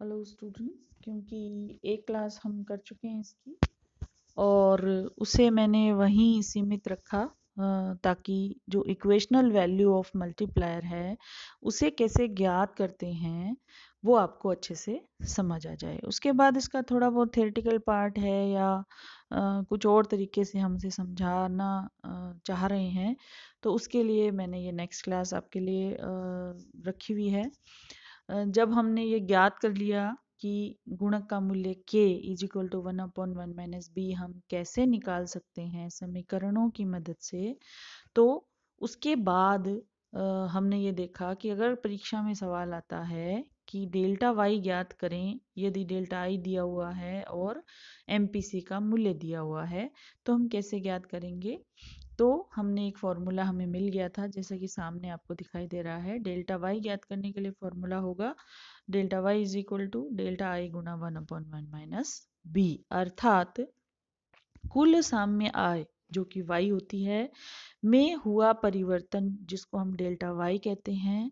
Hello students, क्योंकि एक class हम कर चुके हैं इसकी और उसे मैंने वहीं सीमित रखा ताकि जो इक्वेशनल वैल्यू ऑफ मल्टीप्लायर है उसे कैसे ज्ञात करते हैं वो आपको अच्छे से समझ आ जाए। उसके बाद इसका थोड़ा बहुत थ्योरेटिकल पार्ट है या कुछ और तरीके से हम इसे समझाना चाह रहे हैं, तो उसके लिए मैंने ये नेक्स्ट क्लास आपके लिए रखी हुई है। जब हमने ये ज्ञात कर लिया कि गुणक का मूल्य k is equal to 1/1 minus B हम कैसे निकाल सकते हैं समीकरणों की मदद से, तो उसके बाद हमने ये देखा कि अगर परीक्षा में सवाल आता है कि डेल्टा वाई ज्ञात करें, यदि डेल्टा आई दिया हुआ है और एमपीसी का मूल्य दिया हुआ है तो हम कैसे ज्ञात करेंगे। तो हमने एक फॉर्मूला हमें मिल गया था, जैसा कि सामने आपको दिखाई दे रहा है। डेल्टा वाई ज्ञात करने के लिए फॉर्मूला होगा delta Y is equal to delta I गुना 1/1 माइनस बी, अर्थात कुल साम्य आय जो कि y होती है में हुआ परिवर्तन, जिसको हम डेल्टा y कहते हैं,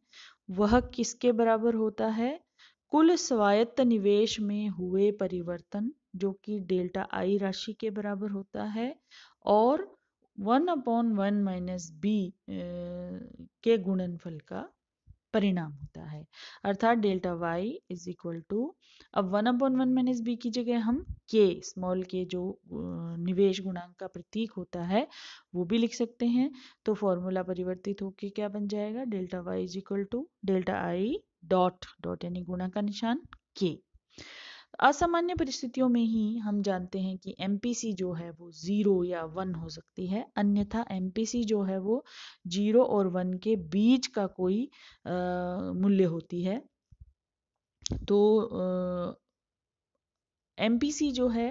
वह किसके बराबर होता है? कुल स्वायत्त निवेश में हुए परिवर्तन जो कि डेल्टा आई राशि के बराबर होता है और 1/1 माइनस बी के गुणनफल का परिणाम होता है। अर्थात delta y is equal to, अब 1/1 माइनस बी की जगह हम k स्मॉल k जो निवेश गुणांक का प्रतीक होता है वो भी लिख सकते हैं। तो फॉर्मूला परिवर्तित होकर क्या बन जाएगा? Delta y is equal to delta I dot dot यानी गुणा का निशान k। असामान्य परिस्थितियों में ही हम जानते हैं कि एमपीसी जो है वो 0 या 1 हो सकती है, अन्यथा एमपीसी जो है वो 0 और 1 के बीच का कोई मूल्य होती है। तो एमपीसी जो है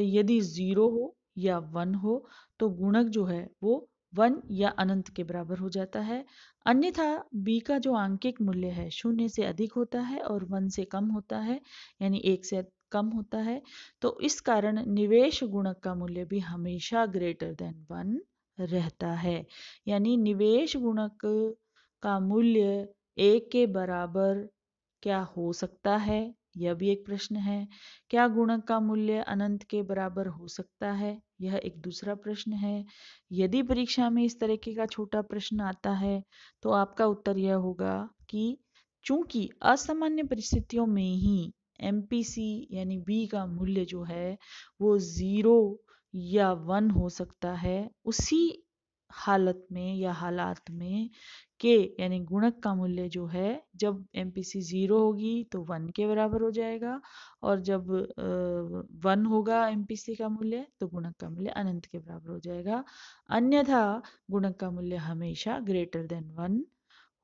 यदि 0 हो या 1 हो तो गुणक जो है वो 1 या अनंत के बराबर हो जाता है, अन्यथा बी का जो आंकिक मूल्य है 0 से अधिक होता है और 1 से कम होता है, यानी 1 से कम होता है। तो इस कारण निवेश गुणक का मूल्य भी हमेशा ग्रेटर देन 1 रहता है, यानी निवेश गुणक का मूल्य 1 के बराबर क्या हो सकता है, यह भी एक प्रश्न है। क्या गुणक का मूल्य अनंत के बराबर हो सकता है, यह एक दूसरा प्रश्न है। यदि परीक्षा में इस तरीके का छोटा प्रश्न आता है तो आपका उत्तर यह होगा कि चूंकि असामान्य परिस्थितियों में ही एमपीसी यानी बी का मूल्य जो है वो 0 या 1 हो सकता है, उसी हालत में या हालात में के यानी गुणक का मूल्य जो है जब एमपीसी 0 होगी तो 1 के बराबर हो जाएगा और जब 1 होगा एमपीसी का मूल्य तो गुणक का मूल्य अनंत के बराबर हो जाएगा, अन्यथा गुणक का मूल्य हमेशा ग्रेटर देन 1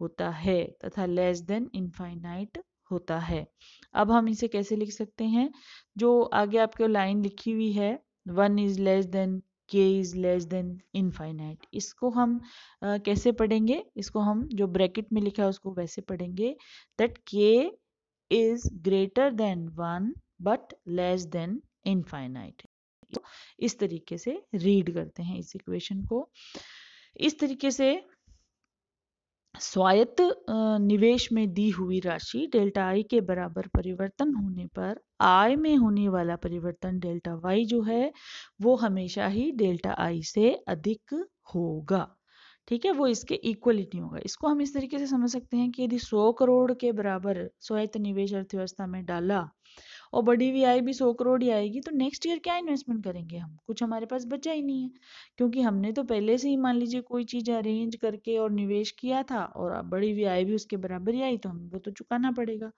होता है तथा लेस देन इनफाइनाइट होता है। अब हम इसे कैसे लिख सकते हैं? जो आगे आपको लाइन लिखी हुई है 1 is less than k is less than infinite, इसको हम कैसे पढ़ेंगे? इसको हम जो ब्रैकेट में लिखा है उसको वैसे पढ़ेंगे that k is greater than 1 but less than infinite. इस तरीके से रीड करते हैं इस इक्वेशन को। इस तरीके से स्वायत्त निवेश में दी हुई राशि डेल्टा आई के बराबर परिवर्तन होने पर आय में होने वाला परिवर्तन डेल्टा वाई जो है वो हमेशा ही डेल्टा आई से अधिक होगा। ठीक है, वो इसके इक्वलिटी नहीं होगा। इसको हम इस तरीके से समझ सकते हैं कि यदि 100 करोड़ के बराबर स्वायत्त निवेश अर्थव्यवस्था में डाला और बढ़ी हुई आय भी 100 करोड़ ही आएगी, तो नेक्स्ट ईयर क्या इन्वेस्टमेंट करेंगे हम? कुछ हमारे पास बचा ही नहीं है, क्योंकि हमने तो पहले से ही मान लीजिए कोई चीज़ अरेंज करके और निवेश किया था और अब बढ़ी हुई आय भी उसके बराबर ही आई तो हमें वो तो चुकाना पड़ेगा।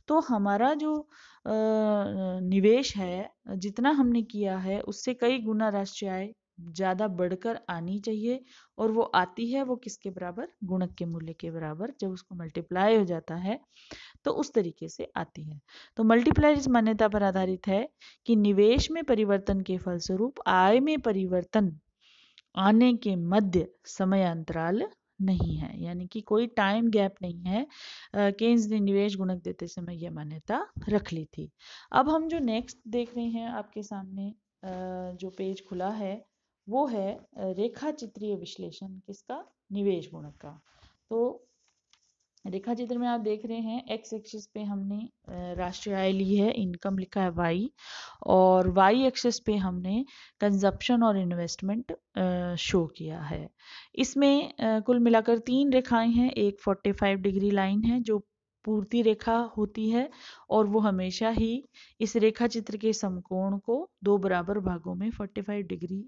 तो हमारा जो निवेश है जितना हमने किया है उससे कई गुना राष्ट्रीय आय ज़्यादा बढ़कर आनी चाहिए, और वो आती है वो किसके बराबर? गुणक के मूल्य के बराबर। जब उसको मल्टीप्लाई हो जाता है तो उस तरीके से आती है। तो मल्टीप्लायर इस मान्यता पर आधारित है कि निवेश में परिवर्तन के फलस्वरूप आय में परिवर्तन आने के मध्य समय अंतराल नहीं है, यानी कि कोई टाइम गैप नहीं है। केन्स ने निवेश गुणक देते समय यह मान्यता रख ली थी। अब हम जो नेक्स्ट देख रहे हैं आपके सामने जो पेज खुला है वो है रेखा चित्रीय विश्लेषण किसका? निवेश गुणक का। तो रेखा चित्र में आप देख रहे हैं एक्स एक्सिस पे हमने राष्ट्रीय आय ली है, इनकम लिखा है वाई, और वाई एक्सिस पे हमने कंजप्शन और इन्वेस्टमेंट शो किया है। इसमें कुल मिलाकर 3 रेखाएं हैं। एक 45 डिग्री लाइन है जो पूर्ति रेखा होती है और वो हमेशा ही इस रेखा चित्र के समकोण को 2 बराबर भागों में 45 डिग्री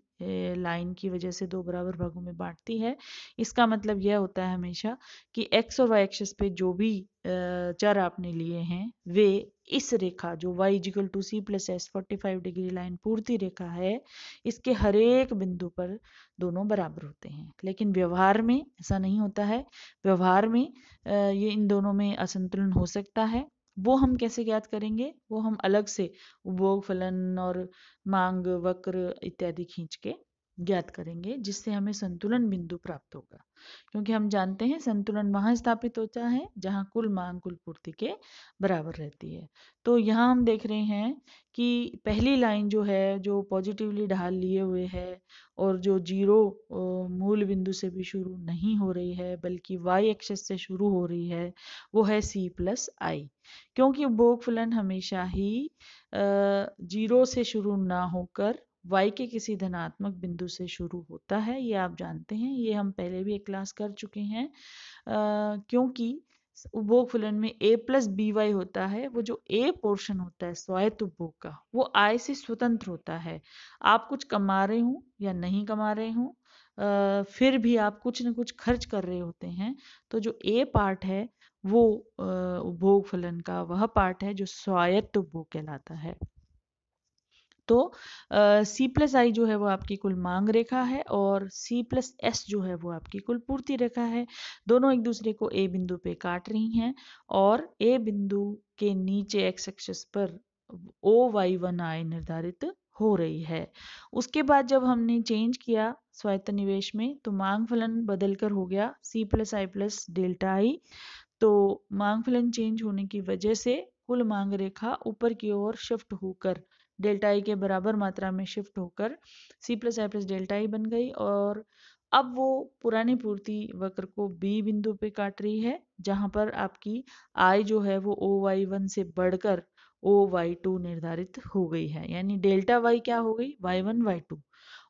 लाइन की वजह से 2 बराबर भागों में बांटती है। इसका मतलब यह होता है हमेशा कि x और y एक्सिस पे जो भी चर आपने लिए हैं वे इस रेखा जो y equal to C plus S 45 degree line पूर्ति रेखा है, इसके हर एक बिंदु पर दोनों बराबर होते हैं। लेकिन व्यवहार में ऐसा नहीं होता है। व्यवहार में ये इन दोनों में असंतुलन हो सकता है। वो हम कैसे ज्ञात करेंगे? वो हम अलग से उपभोग फलन और मांग वक्र इत्यादि खींच के ज्ञात करेंगे, जिससे हमें संतुलन बिंदु प्राप्त होगा। क्योंकि हम जानते हैं संतुलन वहां स्थापित होता है जहां कुल मांग कुल पूर्ति के बराबर रहती है। तो यहाँ हम देख रहे हैं कि पहली लाइन जो है जो पॉजिटिवली ढाल लिए हुए है और जो जीरो मूल बिंदु से भी शुरू नहीं हो रही है बल्कि वाई एक्सिस से शुरू हो रही है, वो है सी प्लस आई। क्योंकि उपभोग फलन हमेशा ही जीरो से शुरू ना होकर y के किसी धनात्मक बिंदु से शुरू होता है, ये आप जानते हैं, ये हम पहले भी एक क्लास कर चुके हैं। क्योंकि उपभोग फलन में a प्लस बी वाई होता है, वो जो a पोर्शन होता है स्वायत्त उपभोग का वो आय से स्वतंत्र होता है। आप कुछ कमा रहे हो या नहीं कमा रहे हो, फिर भी आप कुछ न कुछ खर्च कर रहे होते हैं, तो जो a पार्ट है वो उपभोग फलन का वह पार्ट है जो स्वायत्त उपभोग कहलाता है। तो सी प्लस आई जो है वो आपकी कुल मांग रेखा है और सी प्लस एस जो है वो आपकी कुल पूर्ति रेखा है। दोनों एक दूसरे को ए बिंदु पे काट रही हैं और ए बिंदु के नीचे एक्स एक्सिस पर ओ वाई वन आई निर्धारित हो रही है। उसके बाद जब हमने चेंज किया स्वायत्त निवेश में तो मांग फलन बदलकर हो गया C plus I plus delta I. तो मांग फलन चेंज होने की वजह से कुल मांग रेखा ऊपर की ओर शिफ्ट होकर डेल्टा आई के बराबर मात्रा में शिफ्ट होकर C plus I plus delta I बन गई और अब वो पुरानी पूर्ति वक्र को बी बिंदु पे काट रही है जहां पर आपकी आई जो है वो ओ वाई वन से बढ़कर ओ वाई टू निर्धारित हो गई है। यानी डेल्टा वाई क्या हो गई? Y one Y two.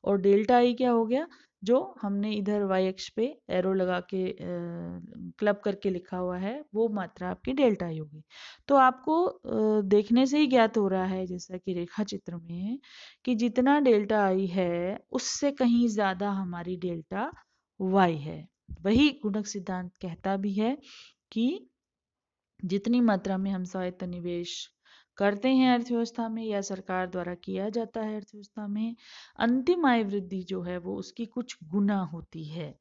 और डेल्टा आई क्या हो गया? जो हमने इधर वाई अक्ष पे एरो लगा के क्लब करके लिखा हुआ है वो मात्रा आपकी डेल्टा आई होगी। तो आपको देखने से ही ज्ञात हो रहा है जैसा कि रेखा चित्र में कि जितना डेल्टा आई है उससे कहीं ज्यादा हमारी डेल्टा वाई है। वही गुणक सिद्धांत कहता भी है कि जितनी मात्रा में हम स्वायत्त निवेश करते हैं अर्थव्यवस्था में या सरकार द्वारा किया जाता है अर्थव्यवस्था में, अंतिम आय वृद्धि जो है वो उसकी कुछ गुना होती है।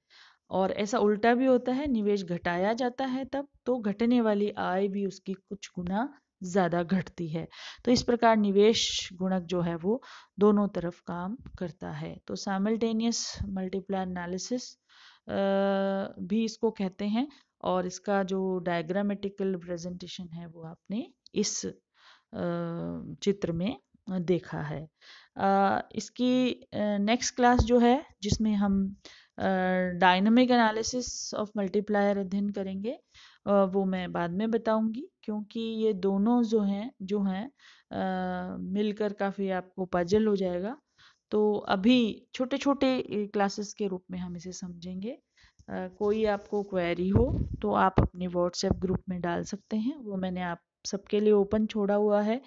और ऐसा उल्टा भी होता है, निवेश घटाया जाता है तब तो घटने वाली आय भी उसकी कुछ गुना ज्यादा घटती है। तो इस प्रकार निवेश गुणक जो है वो दोनों तरफ काम करता है। तो साइमल्टेनियस मल्टीप्लाई एनालिसिस भी इसको कहते हैं और इसका जो डायग्रामेटिकल प्रेजेंटेशन है वो आपने इस चित्र में देखा है। इसकी नेक्स्ट क्लास जो है जिसमें हम डायनामिक एनालिसिस ऑफ मल्टीप्लायर अध्ययन करेंगे वो मैं बाद में बताऊंगी, क्योंकि ये दोनों जो हैं मिलकर काफ़ी आपको पजल हो जाएगा। तो अभी छोटे छोटे क्लासेस के रूप में हम इसे समझेंगे। कोई आपको क्वेरी हो तो आप अपने व्हाट्सएप ग्रुप में डाल सकते हैं, वो मैंने आप सबके लिए ओपन छोड़ा हुआ है।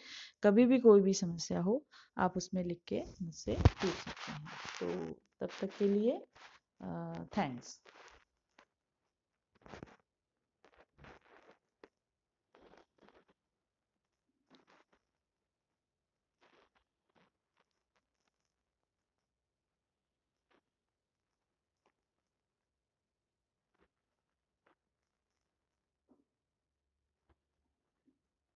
कभी भी कोई भी समस्या हो आप उसमें लिख के मुझसे पूछ सकते हैं। तो तब तक के लिए थैंक्स।